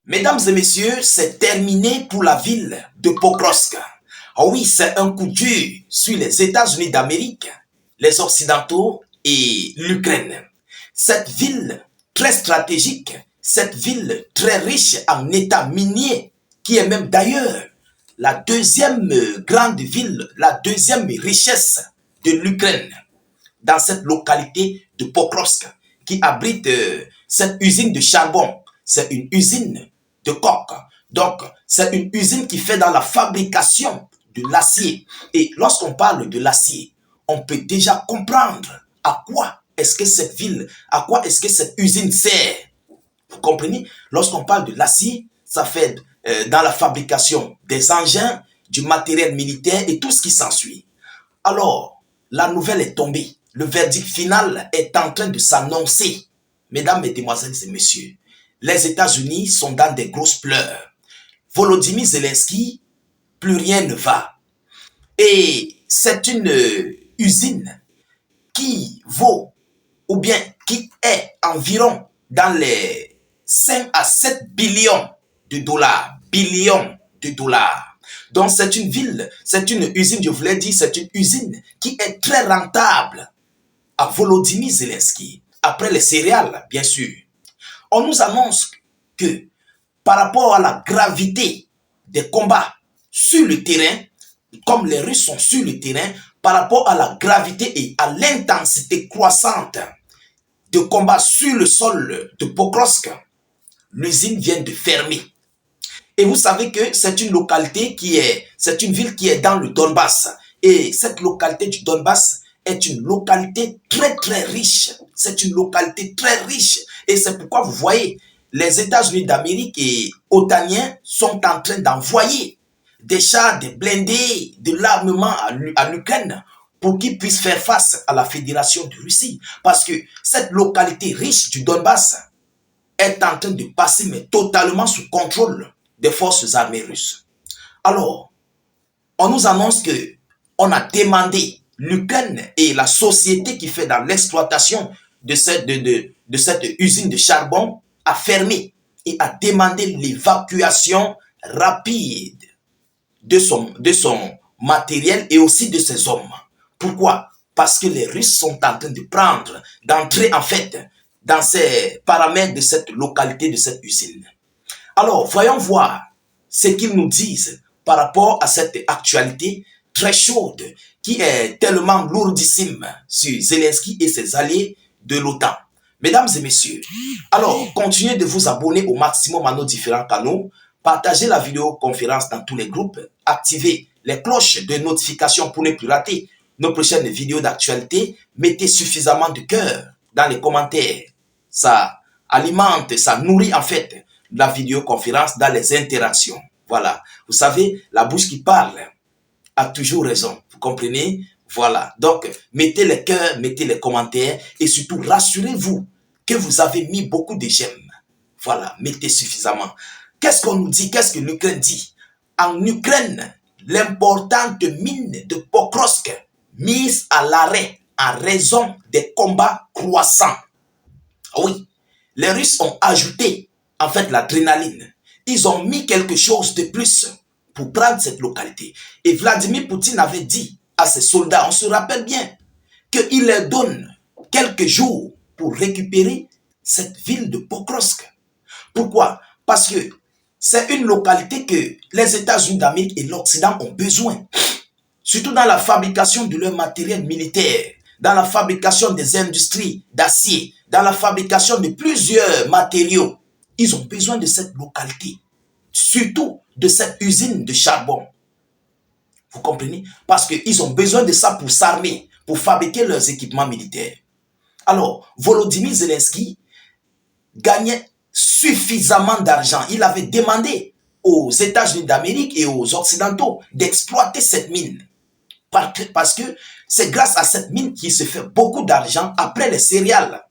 Mesdames et messieurs, c'est terminé pour la ville de Pokrovsk. Ah oui, c'est un coup dur sur les États-Unis d'Amérique, les Occidentaux et l'Ukraine. Cette ville très stratégique, cette ville très riche en états miniers, qui est même d'ailleurs la deuxième grande ville, la deuxième richesse de l'Ukraine, dans cette localité de Pokrovsk, qui abrite cette usine de charbon. C'est une usine de coke. Donc, c'est une usine qui fait dans la fabrication de l'acier. Et lorsqu'on parle de l'acier, on peut déjà comprendre à quoi est-ce que cette ville, à quoi est-ce que cette usine sert. Vous comprenez? Lorsqu'on parle de l'acier, ça fait dans la fabrication des engins, du matériel militaire et tout ce qui s'ensuit. Alors, la nouvelle est tombée. Le verdict final est en train de s'annoncer. Mesdames, mesdemoiselles et messieurs, les États-Unis sont dans des grosses pleurs. Volodymyr Zelensky, plus rien ne va. Et c'est une usine qui vaut, ou bien qui est environ dans les 5 à 7 billions de dollars. Billions de dollars. Donc c'est une ville, c'est une usine, je voulais dire, c'est une usine qui est très rentable à Volodymyr Zelensky. Après les céréales, bien sûr. On nous annonce que par rapport à la gravité des combats sur le terrain, comme les Russes sont sur le terrain, par rapport à la gravité et à l'intensité croissante de combats sur le sol de Pokrovsk, l'usine vient de fermer. Et vous savez que c'est une localité c'est une ville qui est dans le Donbass. Et cette localité du Donbass est une localité très très riche. C'est une localité très riche. Et c'est pourquoi vous voyez, les États-Unis d'Amérique et otaniens sont en train d'envoyer des chars, des blindés, de l'armement à l'Ukraine pour qu'ils puissent faire face à la Fédération de Russie. Parce que cette localité riche du Donbass est en train de passer mais totalement sous contrôle des forces armées russes. Alors, on nous annonce que on a demandé l'Ukraine et la société qui fait dans l'exploitation de cette usine de charbon à fermer et à demander l'évacuation rapide de son matériel et aussi de ses hommes. Pourquoi? Parce que les Russes sont en train d'entrer en fait dans ces paramètres de cette localité, de cette usine. Alors, voyons voir ce qu'ils nous disent par rapport à cette actualité très chaude qui est tellement lourdissime sur Zelensky et ses alliés de l'OTAN. Mesdames et messieurs, alors continuez de vous abonner au maximum à nos différents canaux, partagez la vidéoconférence dans tous les groupes, activez les cloches de notification pour ne plus rater nos prochaines vidéos d'actualité, mettez suffisamment de cœur dans les commentaires. Ça alimente, ça nourrit en fait la vidéoconférence dans les interactions. Voilà. Vous savez, la bouche qui parle a toujours raison. Vous comprenez? Voilà. Donc, mettez les cœurs, mettez les commentaires et surtout rassurez-vous que vous avez mis beaucoup de j'aime. Voilà. Mettez suffisamment. Qu'est-ce qu'on nous dit? Qu'est-ce que l'Ukraine dit? En Ukraine, l'importante mine de Pokrovsk mise à l'arrêt en raison des combats croissants. Oui. Les Russes ont ajouté en fait l'adrénaline. Ils ont mis quelque chose de plus pour prendre cette localité. Et Vladimir Poutine avait dit à ses soldats, on se rappelle bien, qu'il leur donne quelques jours pour récupérer cette ville de Pokrovsk. Pourquoi? Parce que c'est une localité que les États-Unis d'Amérique et l'Occident ont besoin. Surtout dans la fabrication de leur matériel militaire, dans la fabrication des industries d'acier, dans la fabrication de plusieurs matériaux. Ils ont besoin de cette localité, surtout de cette usine de charbon. Vous comprenez? Parce qu'ils ont besoin de ça pour s'armer, pour fabriquer leurs équipements militaires. Alors, Volodymyr Zelensky gagnait suffisamment d'argent. Il avait demandé aux États-Unis d'Amérique et aux Occidentaux d'exploiter cette mine. Parce que c'est grâce à cette mine qu'il se fait beaucoup d'argent après les céréales.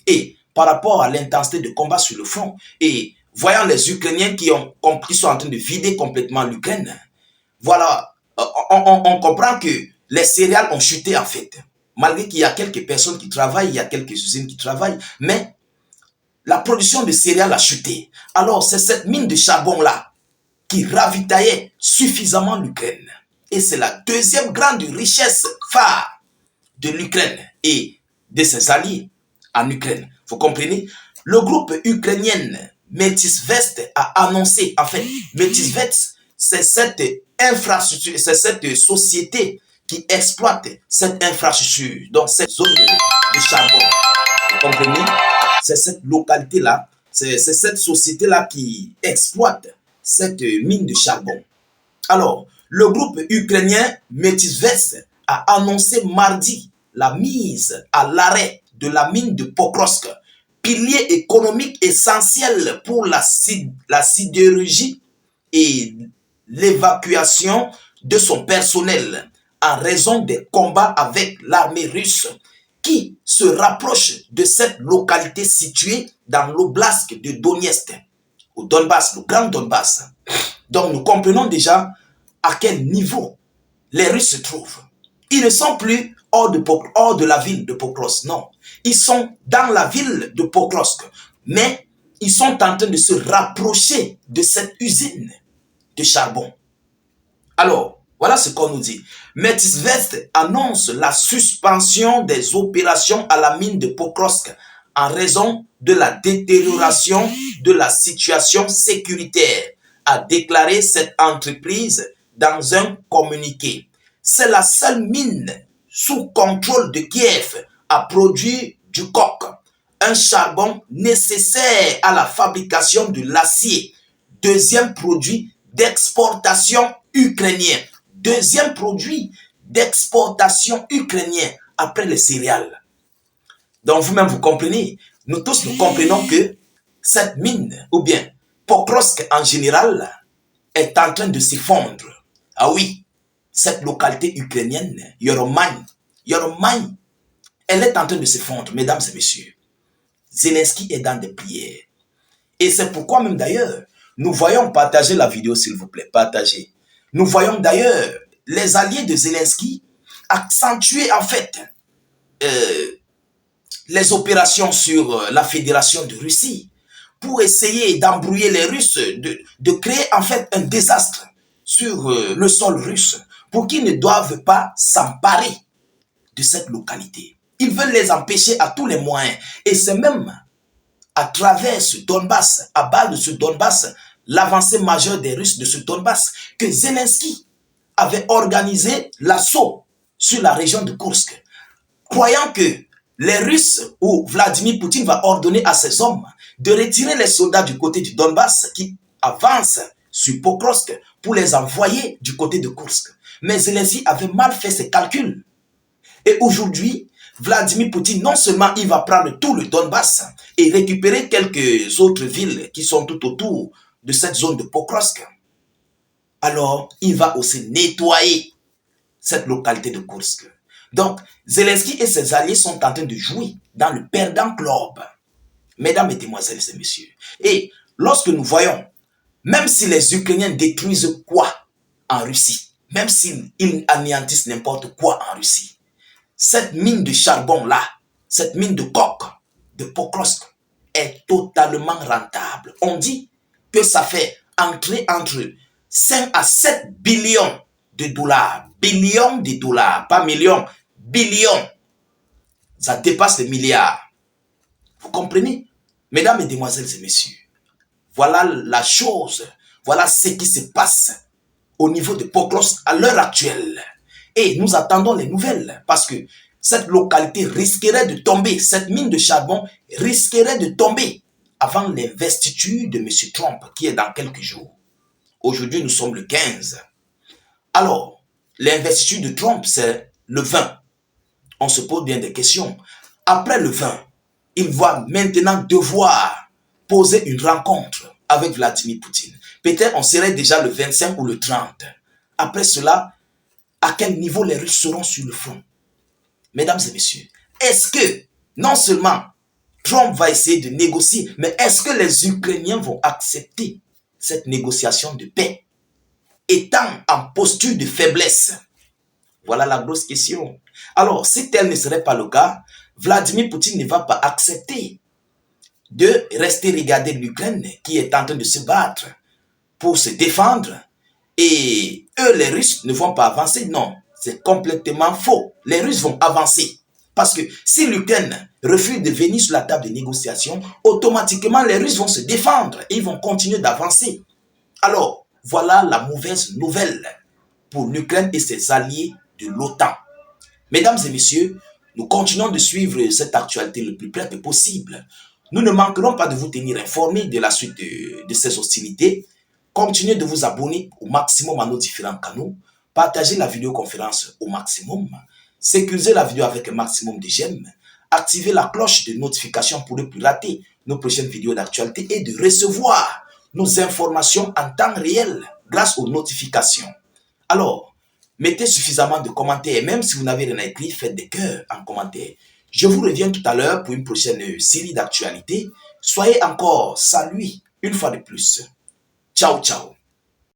Et par rapport à l'intensité de combat sur le front, et voyant les Ukrainiens qui sont en train de vider complètement l'Ukraine, voilà, on comprend que les céréales ont chuté en fait. Malgré qu'il y a quelques personnes qui travaillent, il y a quelques usines qui travaillent, mais la production de céréales a chuté. Alors, c'est cette mine de charbon-là qui ravitaillait suffisamment l'Ukraine. Et c'est la deuxième grande richesse phare de l'Ukraine et de ses alliés en Ukraine. Vous comprenez? Le groupe ukrainien Metis-Vest a annoncé, en fait, Metis-Vest, c'est cette infrastructure, c'est cette société qui exploite cette infrastructure, donc cette zone de charbon. Vous comprenez? C'est cette localité-là, c'est cette société-là qui exploite cette mine de charbon. Alors, le groupe ukrainien Metis-Vest a annoncé mardi la mise à l'arrêt de la mine de Pokrovsk, pilier économique essentiel pour la sidérurgie et l'évacuation de son personnel en raison des combats avec l'armée russe qui se rapproche de cette localité située dans l'oblast de Donetsk, au Donbass, le Grand Donbass. Donc nous comprenons déjà à quel niveau les Russes se trouvent. Ils ne sont plus hors de la ville de Pokrovsk, non. Ils sont dans la ville de Pokrovsk, mais ils sont en train de se rapprocher de cette usine de charbon. Alors, voilà ce qu'on nous dit. Metis-Vest annonce la suspension des opérations à la mine de Pokrovsk en raison de la détérioration de la situation sécuritaire, a déclaré cette entreprise dans un communiqué. C'est la seule mine sous contrôle de Kiev à produire du coke, un charbon nécessaire à la fabrication de l'acier, deuxième produit d'exportation ukrainien. Deuxième produit d'exportation ukrainien après les céréales. Donc vous-même vous comprenez, nous tous nous comprenons que cette mine, ou bien Pokrovsk en général, est en train de s'effondrer. Ah oui, cette localité ukrainienne, Yoromai, elle est en train de s'effondrer, mesdames et messieurs. Zelensky est dans des prières. Et c'est pourquoi même d'ailleurs, nous voyons, partager la vidéo s'il vous plaît, partagez. Nous voyons d'ailleurs les alliés de Zelensky accentuer en fait les opérations sur la Fédération de Russie pour essayer d'embrouiller les Russes, de créer en fait un désastre sur le sol russe pour qu'ils ne doivent pas s'emparer de cette localité. Ils veulent les empêcher à tous les moyens. Et c'est même à travers ce Donbass, à bas de ce Donbass, l'avancée majeure des Russes de ce Donbass, que Zelensky avait organisé l'assaut sur la région de Kursk, croyant que les Russes ou Vladimir Poutine va ordonner à ses hommes de retirer les soldats du côté du Donbass qui avancent sur Pokrovsk pour les envoyer du côté de Kursk. Mais Zelensky avait mal fait ses calculs. Et aujourd'hui, Vladimir Poutine, non seulement il va prendre tout le Donbass et récupérer quelques autres villes qui sont tout autour de cette zone de Pokrovsk, alors il va aussi nettoyer cette localité de Kursk. Donc, Zelensky et ses alliés sont en train de jouer dans le perdant club. Mesdames, mesdemoiselles et messieurs. Et lorsque nous voyons, même si les Ukrainiens détruisent quoi en Russie, même s'ils anéantissent n'importe quoi en Russie, cette mine de charbon-là, cette mine de coke de Pokrovsk est totalement rentable. On dit que ça fait entrer entre 5 à 7 billions de dollars. Billions de dollars, pas millions, billions. Ça dépasse les milliards. Vous comprenez? Mesdames, mesdemoiselles et messieurs, voilà la chose, voilà ce qui se passe au niveau de Pokrovsk à l'heure actuelle. Et nous attendons les nouvelles parce que cette localité risquerait de tomber, cette mine de charbon risquerait de tomber avant l'investiture de M. Trump qui est dans quelques jours. Aujourd'hui, nous sommes le 15. Alors, l'investiture de Trump, c'est le 20. On se pose bien des questions. Après le 20, il va maintenant devoir poser une rencontre avec Vladimir Poutine. Peut-être on serait déjà le 25 ou le 30. Après cela, à quel niveau les Russes seront sur le front? Mesdames et messieurs, est-ce que non seulement Trump va essayer de négocier, mais est-ce que les Ukrainiens vont accepter cette négociation de paix étant en posture de faiblesse? Voilà la grosse question. Alors, si tel ne serait pas le cas, Vladimir Poutine ne va pas accepter de rester regarder l'Ukraine qui est en train de se battre pour se défendre et eux, les Russes, ne vont pas avancer. Non, c'est complètement faux. Les Russes vont avancer. Parce que si l'Ukraine refuse de venir sur la table de négociation, automatiquement les Russes vont se défendre et ils vont continuer d'avancer. Alors, voilà la mauvaise nouvelle pour l'Ukraine et ses alliés de l'OTAN. Mesdames et messieurs, nous continuons de suivre cette actualité le plus près que possible. Nous ne manquerons pas de vous tenir informés de la suite de ces hostilités. Continuez de vous abonner au maximum à nos différents canaux. Partagez la vidéoconférence au maximum. Sécurisez la vidéo avec un maximum de j'aime. Activez la cloche de notification pour ne plus rater nos prochaines vidéos d'actualité et de recevoir nos informations en temps réel grâce aux notifications. Alors, mettez suffisamment de commentaires. Même si vous n'avez rien écrit, faites des cœurs en commentaire. Je vous reviens tout à l'heure pour une prochaine série d'actualités. Soyez encore salués une fois de plus. Ciao, ciao.